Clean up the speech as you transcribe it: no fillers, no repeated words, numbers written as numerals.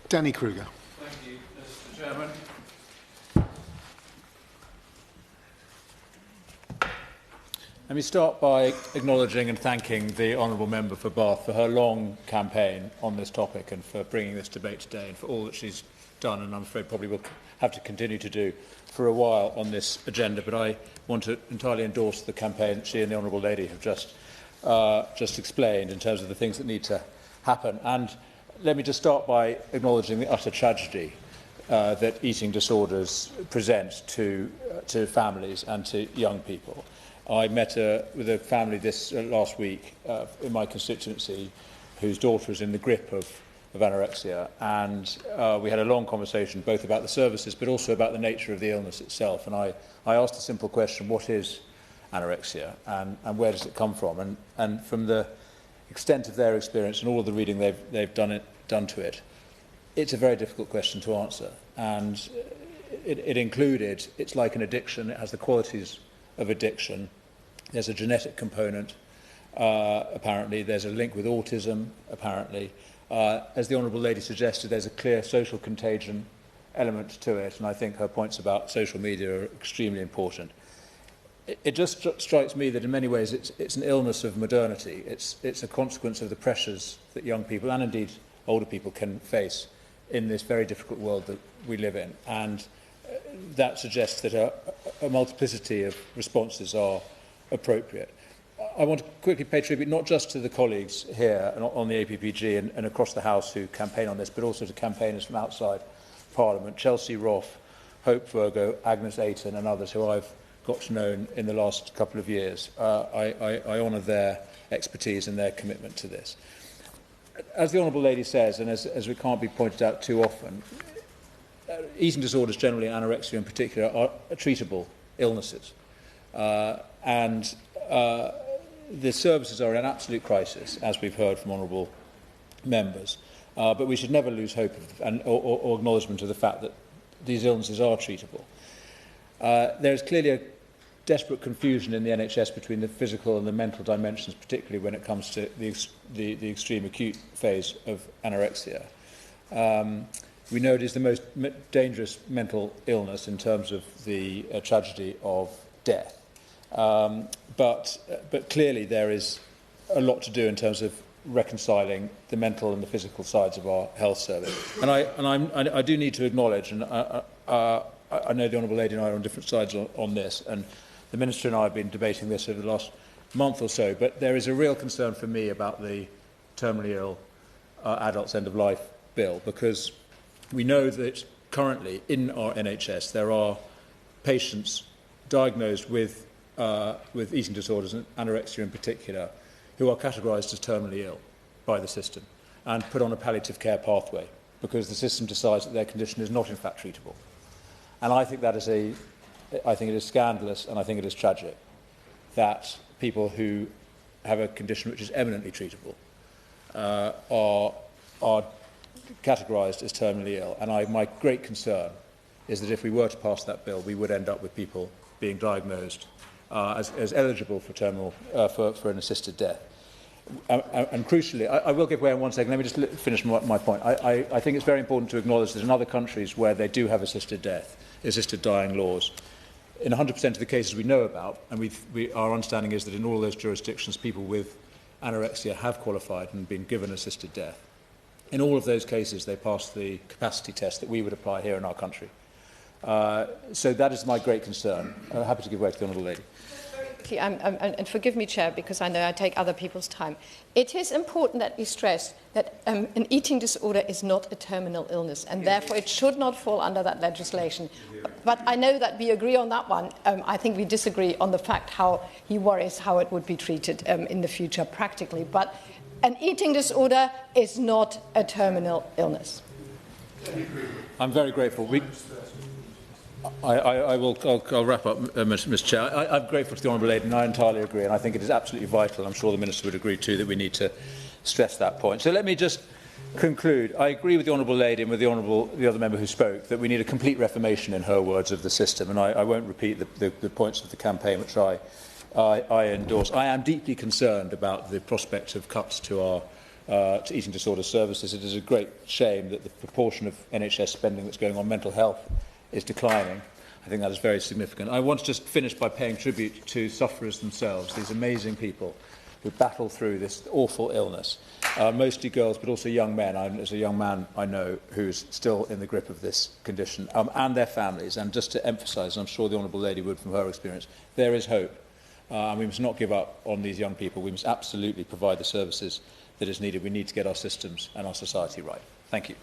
Danny Kruger. Thank you, Mr. Chairman. Let me start by acknowledging and thanking the Honourable Member for Bath for her long campaign on this topic and for bringing this debate today and for all that she's done, and I'm afraid probably will have to continue to do for a while on this agenda. But I want to entirely endorse the campaign that she and the Honourable Lady have just explained in terms of the things that need to happen. And let me just start by acknowledging the utter tragedy that eating disorders present to families and to young people. I met with a family this last week in my constituency whose daughter is in the grip of anorexia, and we had a long conversation both about the services but also about the nature of the illness itself. And I asked a simple question: what is anorexia and where does it come from? And from the extent of their experience and all of the reading they've done to it, it's a very difficult question to answer. And it included, it's like an addiction, it has the qualities of addiction. There's a genetic component, apparently. There's a link with autism, apparently. As the Honourable Lady suggested, there's a clear social contagion element to it, and I think her points about social media are extremely important. It just strikes me that in many ways it's an illness of modernity. It's a consequence of the pressures that young people, and indeed older people, can face in this very difficult world that we live in. And that suggests that a multiplicity of responses are appropriate. I want to quickly pay tribute not just to the colleagues here and on the APPG and across the House who campaign on this, but also to campaigners from outside Parliament: Chelsea Roth, Hope Virgo, Agnes Ayton and others who I've got to know in the last couple of years. I honour their expertise and their commitment to this. As the Honourable Lady says, and as it can't be pointed out too often, eating disorders generally, and anorexia in particular, are treatable illnesses. The services are in an absolute crisis, as we've heard from honourable members. But we should never lose hope or acknowledgement of the fact that these illnesses are treatable. There is clearly a desperate confusion in the NHS between the physical and the mental dimensions, particularly when it comes to the extreme acute phase of anorexia. We know it is the most dangerous mental illness in terms of the tragedy of death. But clearly there is a lot to do in terms of reconciling the mental and the physical sides of our health service. And I do need to acknowledge, and I know the Honourable Lady and I are on different sides on this, and the Minister and I have been debating this over the last month or so, but there is a real concern for me about the terminally ill adults end-of-life bill, because we know that currently in our NHS there are patients diagnosed with eating disorders, and anorexia in particular, who are categorised as terminally ill by the system and put on a palliative care pathway because the system decides that their condition is not in fact treatable. And I think it is scandalous, and I think it is tragic that people who have a condition which is eminently treatable are categorised as terminally ill. And my great concern is that if we were to pass that bill, we would end up with people being diagnosed as eligible for for an assisted death. And crucially, I will give way in 1 second. Let me just finish my point. I think it's very important to acknowledge that in other countries where they do have assisted dying laws, in 100% of the cases we know about, and our understanding is that in all those jurisdictions, people with anorexia have qualified and been given assisted death. In all of those cases, they pass the capacity test that we would apply here in our country. So that is my great concern. I'm happy to give way to the Honourable Lady. And forgive me, Chair, because I know I take other people's time. It is important that we stress that an eating disorder is not a terminal illness, and therefore it should not fall under that legislation. But I know that we agree on that one. I think we disagree on the fact how he worries how it would be treated in the future practically. But an eating disorder is not a terminal illness. I'm very grateful. I'll wrap up, Mr. Chair. I'm grateful to the Honourable Lady, and I entirely agree, and I think it is absolutely vital, I'm sure the Minister would agree too, that we need to stress that point. So let me just conclude. I agree with the Honourable Lady and with the other member who spoke that we need a complete reformation, in her words, of the system, and I won't repeat the points of the campaign which I endorse. I am deeply concerned about the prospect of cuts to our to eating disorder services. It is a great shame that the proportion of NHS spending that's going on mental health is declining. I think that is very significant. I want to just finish by paying tribute to sufferers themselves, these amazing people who battle through this awful illness, mostly girls, but also young men. As a young man, I know who's still in the grip of this condition, and their families. And just to emphasise, and I'm sure the Honourable Lady would from her experience, there is hope. And we must not give up on these young people. We must absolutely provide the services that is needed. We need to get our systems and our society right. Thank you.